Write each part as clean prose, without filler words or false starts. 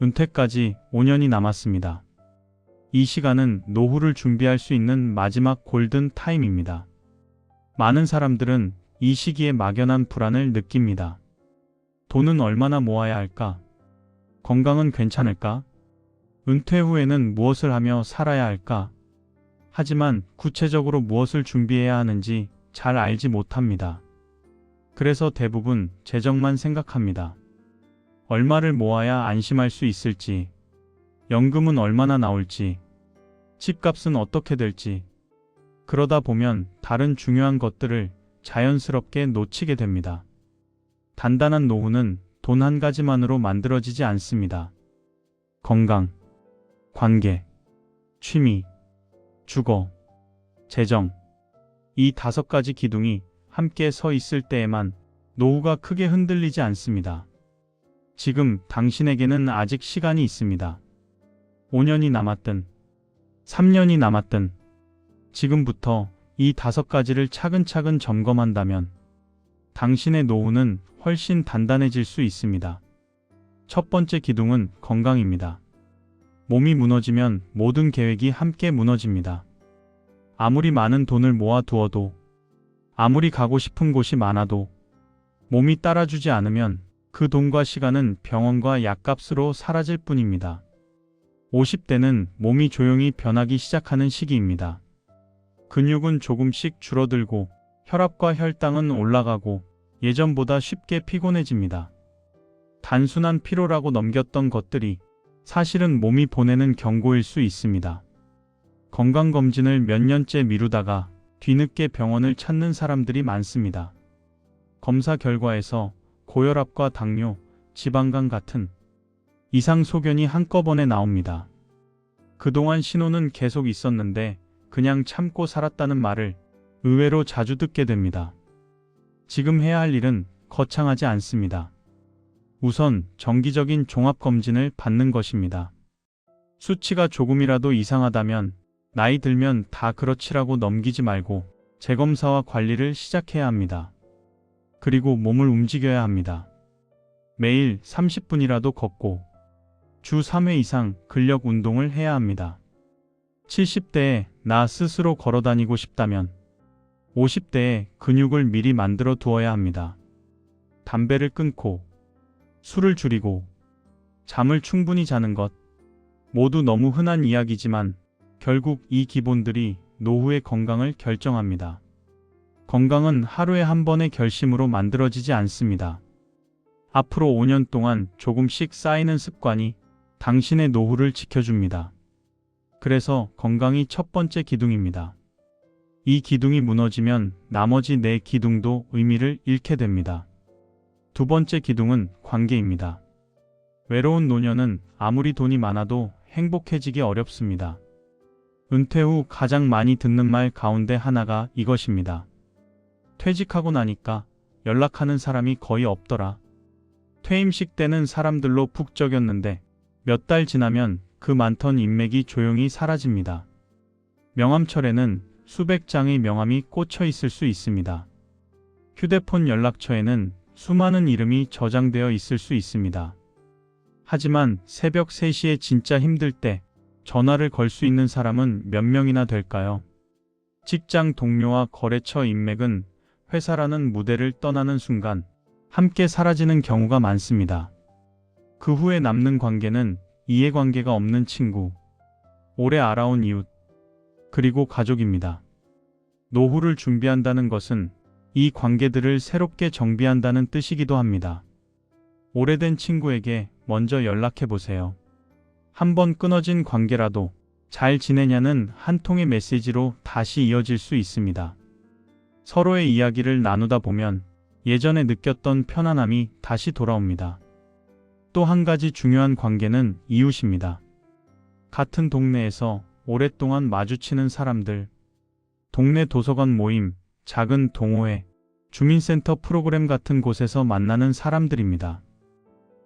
은퇴까지 5년이 남았습니다. 이 시간은 노후를 준비할 수 있는 마지막 골든 타임입니다. 많은 사람들은 이 시기에 막연한 불안을 느낍니다. 돈은 얼마나 모아야 할까? 건강은 괜찮을까? 은퇴 후에는 무엇을 하며 살아야 할까? 하지만 구체적으로 무엇을 준비해야 하는지 잘 알지 못합니다. 그래서 대부분 재정만 생각합니다. 얼마를 모아야 안심할 수 있을지, 연금은 얼마나 나올지, 집값은 어떻게 될지, 그러다 보면 다른 중요한 것들을 자연스럽게 놓치게 됩니다. 단단한 노후는 돈 한 가지만으로 만들어지지 않습니다. 건강, 관계, 취미, 주거, 재정, 이 5가지 기둥이 함께 서 있을 때에만 노후가 크게 흔들리지 않습니다. 지금 당신에게는 아직 시간이 있습니다. 5년이 남았든 3년이 남았든 지금부터 이 5가지를 차근차근 점검한다면 당신의 노후는 훨씬 단단해질 수 있습니다. 첫 번째 기둥은 건강입니다. 몸이 무너지면 모든 계획이 함께 무너집니다. 아무리 많은 돈을 모아두어도, 아무리 가고 싶은 곳이 많아도 몸이 따라주지 않으면 그 돈과 시간은 병원과 약값으로 사라질 뿐입니다. 50대는 몸이 조용히 변하기 시작하는 시기입니다. 근육은 조금씩 줄어들고 혈압과 혈당은 올라가고 예전보다 쉽게 피곤해집니다. 단순한 피로라고 넘겼던 것들이 사실은 몸이 보내는 경고일 수 있습니다. 건강검진을 몇 년째 미루다가 뒤늦게 병원을 찾는 사람들이 많습니다. 검사 결과에서 고혈압과 당뇨, 지방간 같은 이상 소견이 한꺼번에 나옵니다. 그동안 신호는 계속 있었는데 그냥 참고 살았다는 말을 의외로 자주 듣게 됩니다. 지금 해야 할 일은 거창하지 않습니다. 우선 정기적인 종합검진을 받는 것입니다. 수치가 조금이라도 이상하다면 나이 들면 다 그렇지라고 넘기지 말고 재검사와 관리를 시작해야 합니다. 그리고 몸을 움직여야 합니다. 매일 30분이라도 걷고 주 3회 이상 근력 운동을 해야 합니다. 70대에 나 스스로 걸어다니고 싶다면 50대에 근육을 미리 만들어 두어야 합니다. 담배를 끊고 술을 줄이고 잠을 충분히 자는 것, 모두 너무 흔한 이야기지만 결국 이 기본들이 노후의 건강을 결정합니다. 건강은 하루에 한 번의 결심으로 만들어지지 않습니다. 앞으로 5년 동안 조금씩 쌓이는 습관이 당신의 노후를 지켜줍니다. 그래서 건강이 첫 번째 기둥입니다. 이 기둥이 무너지면 나머지 4기둥도 의미를 잃게 됩니다. 두 번째 기둥은 관계입니다. 외로운 노년은 아무리 돈이 많아도 행복해지기 어렵습니다. 은퇴 후 가장 많이 듣는 말 가운데 하나가 이것입니다. 퇴직하고 나니까 연락하는 사람이 거의 없더라. 퇴임식 때는 사람들로 푹 쩍였는데 몇 달 지나면 그 많던 인맥이 조용히 사라집니다. 명함철에는 수백 장의 명함이 꽂혀 있을 수 있습니다. 휴대폰 연락처에는 수많은 이름이 저장되어 있을 수 있습니다. 하지만 새벽 3시에 진짜 힘들 때 전화를 걸 수 있는 사람은 몇 명이나 될까요? 직장 동료와 거래처 인맥은 회사라는 무대를 떠나는 순간 함께 사라지는 경우가 많습니다. 그 후에 남는 관계는 이해관계가 없는 친구, 오래 알아온 이웃, 그리고 가족입니다. 노후를 준비한다는 것은 이 관계들을 새롭게 정비한다는 뜻이기도 합니다. 오래된 친구에게 먼저 연락해 보세요. 한번 끊어진 관계라도 잘 지내냐는 한 통의 메시지로 다시 이어질 수 있습니다. 서로의 이야기를 나누다 보면 예전에 느꼈던 편안함이 다시 돌아옵니다. 또 한 가지 중요한 관계는 이웃입니다. 같은 동네에서 오랫동안 마주치는 사람들, 동네 도서관 모임, 작은 동호회, 주민센터 프로그램 같은 곳에서 만나는 사람들입니다.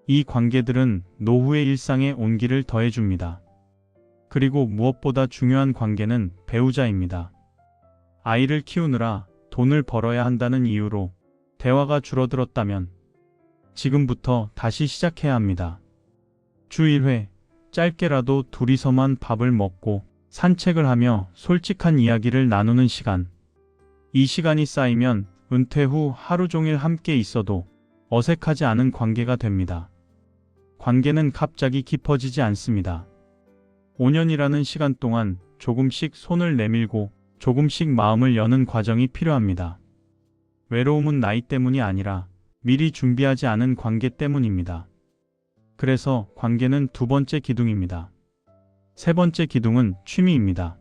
이 관계들은 노후의 일상에 온기를 더해줍니다. 그리고 무엇보다 중요한 관계는 배우자입니다. 아이를 키우느라 돈을 벌어야 한다는 이유로 대화가 줄어들었다면 지금부터 다시 시작해야 합니다. 주 1회, 짧게라도 둘이서만 밥을 먹고 산책을 하며 솔직한 이야기를 나누는 시간. 이 시간이 쌓이면 은퇴 후 하루 종일 함께 있어도 어색하지 않은 관계가 됩니다. 관계는 갑자기 깊어지지 않습니다. 5년이라는 시간 동안 조금씩 손을 내밀고 조금씩 마음을 여는 과정이 필요합니다. 외로움은 나이 때문이 아니라 미리 준비하지 않은 관계 때문입니다. 그래서 관계는 두 번째 기둥입니다. 세 번째 기둥은 취미입니다.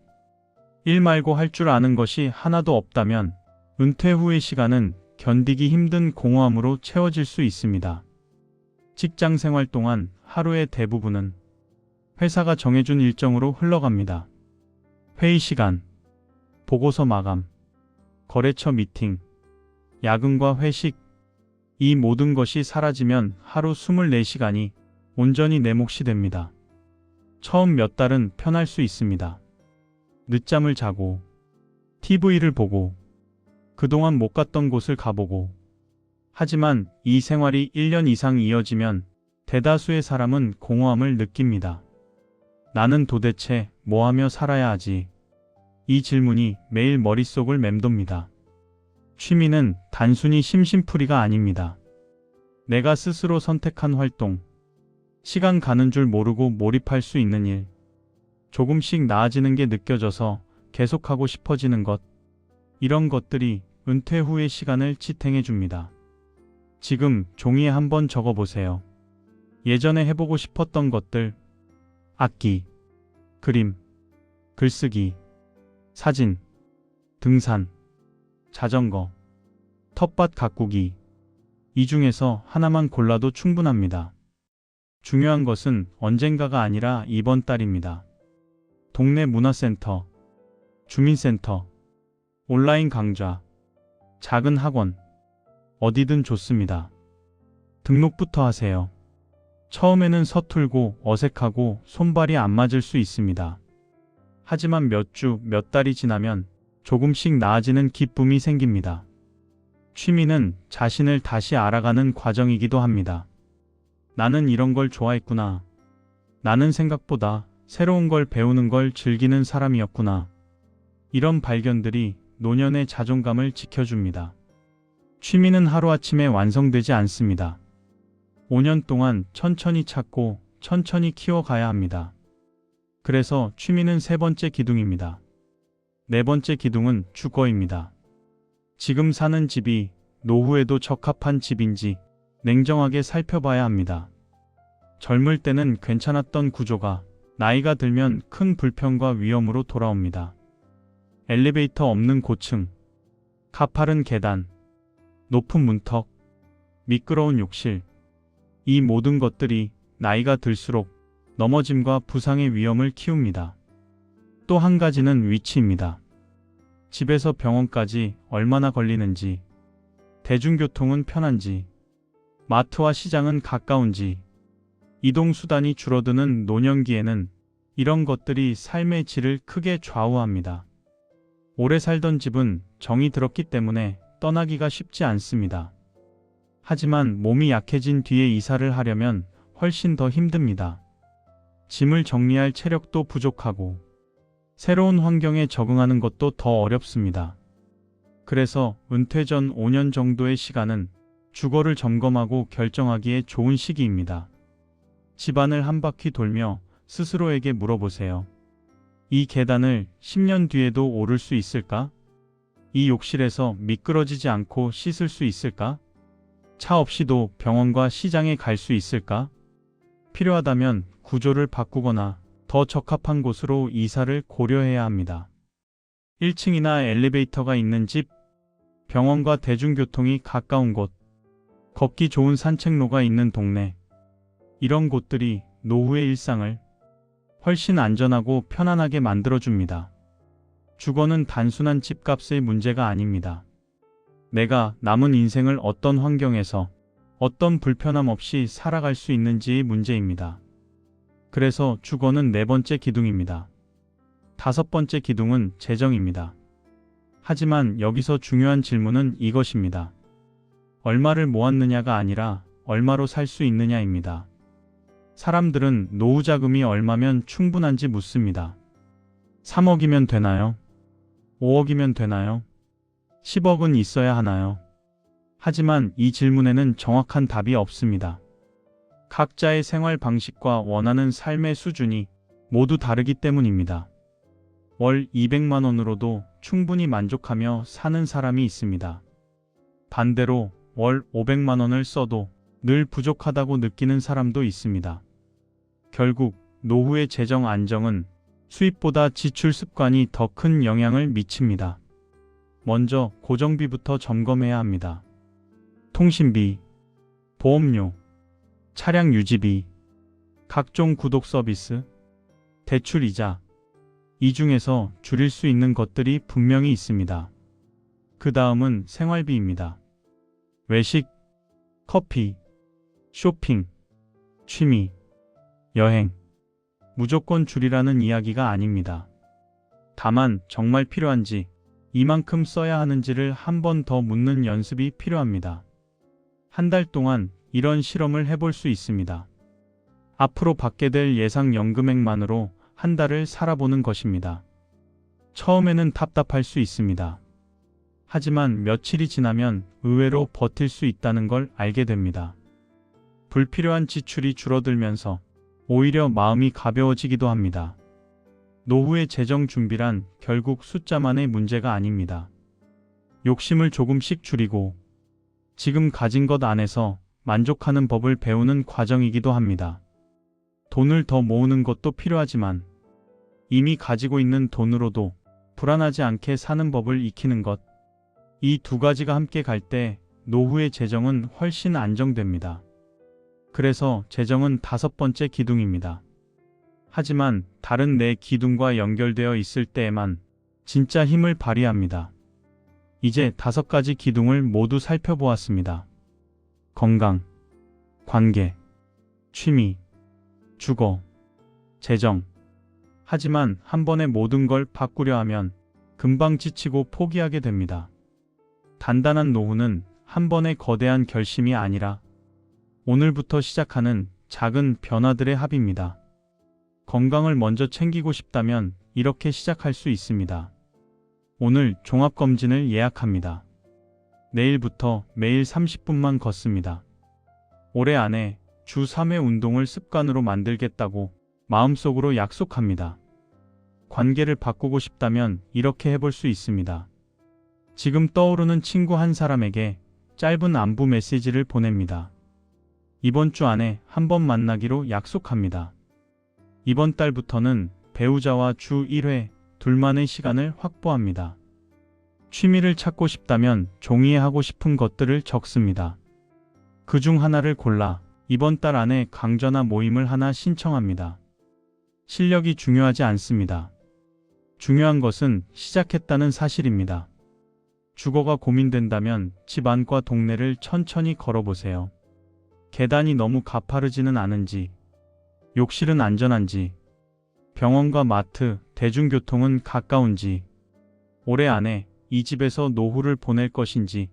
일 말고 할 줄 아는 것이 하나도 없다면 은퇴 후의 시간은 견디기 힘든 공허함으로 채워질 수 있습니다. 직장 생활 동안 하루의 대부분은 회사가 정해준 일정으로 흘러갑니다. 회의 시간, 보고서 마감, 거래처 미팅, 야근과 회식, 이 모든 것이 사라지면 하루 24시간이 온전히 내 몫이 됩니다. 처음 몇 달은 편할 수 있습니다. 늦잠을 자고, TV를 보고, 그동안 못 갔던 곳을 가보고. 하지만 이 생활이 1년 이상 이어지면 대다수의 사람은 공허함을 느낍니다. 나는 도대체 뭐 하며 살아야 하지? 이 질문이 매일 머릿속을 맴돕니다. 취미는 단순히 심심풀이가 아닙니다. 내가 스스로 선택한 활동, 시간 가는 줄 모르고 몰입할 수 있는 일, 조금씩 나아지는 게 느껴져서 계속하고 싶어지는 것, 이런 것들이 은퇴 후의 시간을 지탱해 줍니다. 지금 종이에 한번 적어보세요. 예전에 해보고 싶었던 것들, 악기, 그림, 글쓰기, 사진, 등산, 자전거, 텃밭 가꾸기. 이 중에서 하나만 골라도 충분합니다. 중요한 것은 언젠가가 아니라 이번 달입니다. 동네 문화센터, 주민센터, 온라인 강좌, 작은 학원, 어디든 좋습니다. 등록부터 하세요. 처음에는 서툴고 어색하고 손발이 안 맞을 수 있습니다. 하지만 몇 주, 몇 달이 지나면 조금씩 나아지는 기쁨이 생깁니다. 취미는 자신을 다시 알아가는 과정이기도 합니다. 나는 이런 걸 좋아했구나. 나는 생각보다 새로운 걸 배우는 걸 즐기는 사람이었구나. 이런 발견들이 노년의 자존감을 지켜줍니다. 취미는 하루아침에 완성되지 않습니다. 5년 동안 천천히 찾고 천천히 키워가야 합니다. 그래서 취미는 세 번째 기둥입니다. 네 번째 기둥은 주거입니다. 지금 사는 집이 노후에도 적합한 집인지 냉정하게 살펴봐야 합니다. 젊을 때는 괜찮았던 구조가 나이가 들면 큰 불편과 위험으로 돌아옵니다. 엘리베이터 없는 고층, 가파른 계단, 높은 문턱, 미끄러운 욕실, 이 모든 것들이 나이가 들수록 넘어짐과 부상의 위험을 키웁니다. 또 한 가지는 위치입니다. 집에서 병원까지 얼마나 걸리는지, 대중교통은 편한지, 마트와 시장은 가까운지, 이동수단이 줄어드는 노년기에는 이런 것들이 삶의 질을 크게 좌우합니다. 오래 살던 집은 정이 들었기 때문에 떠나기가 쉽지 않습니다. 하지만 몸이 약해진 뒤에 이사를 하려면 훨씬 더 힘듭니다. 짐을 정리할 체력도 부족하고 새로운 환경에 적응하는 것도 더 어렵습니다. 그래서 은퇴 전 5년 정도의 시간은 주거를 점검하고 결정하기에 좋은 시기입니다. 집안을 한 바퀴 돌며 스스로에게 물어보세요. 이 계단을 10년 뒤에도 오를 수 있을까? 이 욕실에서 미끄러지지 않고 씻을 수 있을까? 차 없이도 병원과 시장에 갈 수 있을까? 필요하다면 구조를 바꾸거나 더 적합한 곳으로 이사를 고려해야 합니다. 1층이나 엘리베이터가 있는 집, 병원과 대중교통이 가까운 곳, 걷기 좋은 산책로가 있는 동네. 이런 곳들이 노후의 일상을 훨씬 안전하고 편안하게 만들어줍니다. 주거는 단순한 집값의 문제가 아닙니다. 내가 남은 인생을 어떤 환경에서 어떤 불편함 없이 살아갈 수 있는지의 문제입니다. 그래서 주거는 네 번째 기둥입니다. 다섯 번째 기둥은 재정입니다. 하지만 여기서 중요한 질문은 이것입니다. 얼마를 모았느냐가 아니라 얼마로 살 수 있느냐입니다. 사람들은 노후 자금이 얼마면 충분한지 묻습니다. 3억이면 되나요? 5억이면 되나요? 10억은 있어야 하나요? 하지만 이 질문에는 정확한 답이 없습니다. 각자의 생활 방식과 원하는 삶의 수준이 모두 다르기 때문입니다. 월 200만 원으로도 충분히 만족하며 사는 사람이 있습니다. 반대로 월 500만 원을 써도 늘 부족하다고 느끼는 사람도 있습니다. 결국 노후의 재정 안정은 수입보다 지출 습관이 더 큰 영향을 미칩니다. 먼저 고정비부터 점검해야 합니다. 통신비, 보험료, 차량 유지비, 각종 구독 서비스, 대출 이자. 이 중에서 줄일 수 있는 것들이 분명히 있습니다. 그 다음은 생활비입니다. 외식, 커피, 쇼핑, 취미, 여행. 무조건 줄이라는 이야기가 아닙니다. 다만 정말 필요한지, 이만큼 써야 하는지를 한 번 더 묻는 연습이 필요합니다. 한 달 동안 이런 실험을 해볼 수 있습니다. 앞으로 받게 될 예상 연금액만으로 한 달을 살아보는 것입니다. 처음에는 답답할 수 있습니다. 하지만 며칠이 지나면 의외로 버틸 수 있다는 걸 알게 됩니다. 불필요한 지출이 줄어들면서 오히려 마음이 가벼워지기도 합니다. 노후의 재정 준비란 결국 숫자만의 문제가 아닙니다. 욕심을 조금씩 줄이고 지금 가진 것 안에서 만족하는 법을 배우는 과정이기도 합니다. 돈을 더 모으는 것도 필요하지만 이미 가지고 있는 돈으로도 불안하지 않게 사는 법을 익히는 것. 이 두 가지가 함께 갈 때 노후의 재정은 훨씬 안정됩니다. 그래서 재정은 5번째 기둥입니다. 하지만 다른 4기둥과 연결되어 있을 때에만 진짜 힘을 발휘합니다. 이제 5가지 기둥을 모두 살펴보았습니다. 건강, 관계, 취미, 주거, 재정. 하지만 한 번에 모든 걸 바꾸려 하면 금방 지치고 포기하게 됩니다. 단단한 노후는 한 번의 거대한 결심이 아니라 오늘부터 시작하는 작은 변화들의 합입니다. 건강을 먼저 챙기고 싶다면 이렇게 시작할 수 있습니다. 오늘 종합검진을 예약합니다. 내일부터 매일 30분만 걷습니다. 올해 안에 주 3회 운동을 습관으로 만들겠다고 마음속으로 약속합니다. 관계를 바꾸고 싶다면 이렇게 해볼 수 있습니다. 지금 떠오르는 친구 한 사람에게 짧은 안부 메시지를 보냅니다. 이번 주 안에 한 번 만나기로 약속합니다. 이번 달부터는 배우자와 주 1회 둘만의 시간을 확보합니다. 취미를 찾고 싶다면 종이에 하고 싶은 것들을 적습니다. 그 중 하나를 골라 이번 달 안에 강좌나 모임을 하나 신청합니다. 실력이 중요하지 않습니다. 중요한 것은 시작했다는 사실입니다. 주거가 고민된다면 집 안과 동네를 천천히 걸어보세요. 계단이 너무 가파르지는 않은지, 욕실은 안전한지, 병원과 마트, 대중교통은 가까운지, 올해 안에 이 집에서 노후를 보낼 것인지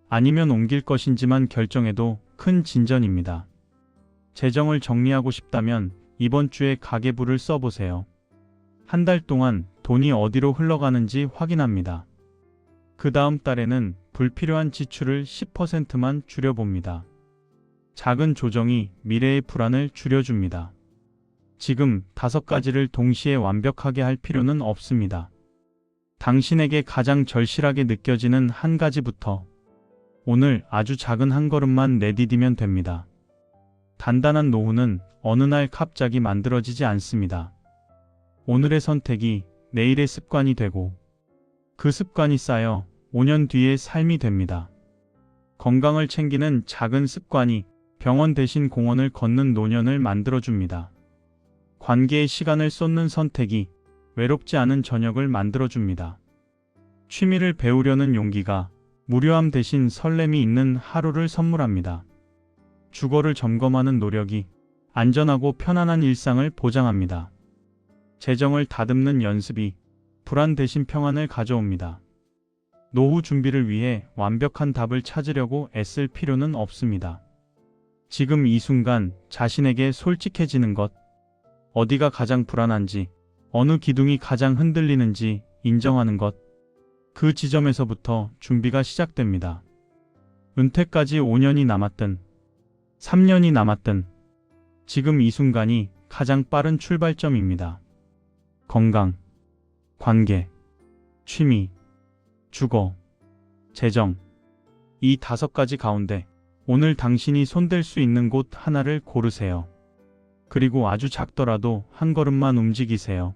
아니면 옮길 것인지만 결정해도 큰 진전입니다. 재정을 정리하고 싶다면 이번 주에 가계부를 써보세요. 한 달 동안 돈이 어디로 흘러가는지 확인합니다. 그 다음 달에는 불필요한 지출을 10%만 줄여봅니다. 작은 조정이 미래의 불안을 줄여줍니다. 지금 5가지를 동시에 완벽하게 할 필요는 없습니다. 당신에게 가장 절실하게 느껴지는 한 가지부터 오늘 아주 작은 한 걸음만 내디디면 됩니다. 단단한 노후는 어느 날 갑자기 만들어지지 않습니다. 오늘의 선택이 내일의 습관이 되고 그 습관이 쌓여 5년 뒤의 삶이 됩니다. 건강을 챙기는 작은 습관이 병원 대신 공원을 걷는 노년을 만들어줍니다. 관계에 시간을 쏟는 선택이 외롭지 않은 저녁을 만들어줍니다. 취미를 배우려는 용기가 무료함 대신 설렘이 있는 하루를 선물합니다. 주거를 점검하는 노력이 안전하고 편안한 일상을 보장합니다. 재정을 다듬는 연습이 불안 대신 평안을 가져옵니다. 노후 준비를 위해 완벽한 답을 찾으려고 애쓸 필요는 없습니다. 지금 이 순간 자신에게 솔직해지는 것, 어디가 가장 불안한지, 어느 기둥이 가장 흔들리는지 인정하는 것, 그 지점에서부터 준비가 시작됩니다. 은퇴까지 5년이 남았든 3년이 남았든 지금 이 순간이 가장 빠른 출발점입니다. 건강, 관계, 취미, 주거, 재정, 이 5가지 가운데 오늘 당신이 손댈 수 있는 곳 하나를 고르세요. 그리고 아주 작더라도 한 걸음만 움직이세요.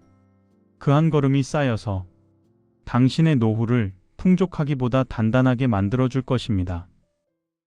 그 한 걸음이 쌓여서 당신의 노후를 풍족하기보다 단단하게 만들어줄 것입니다.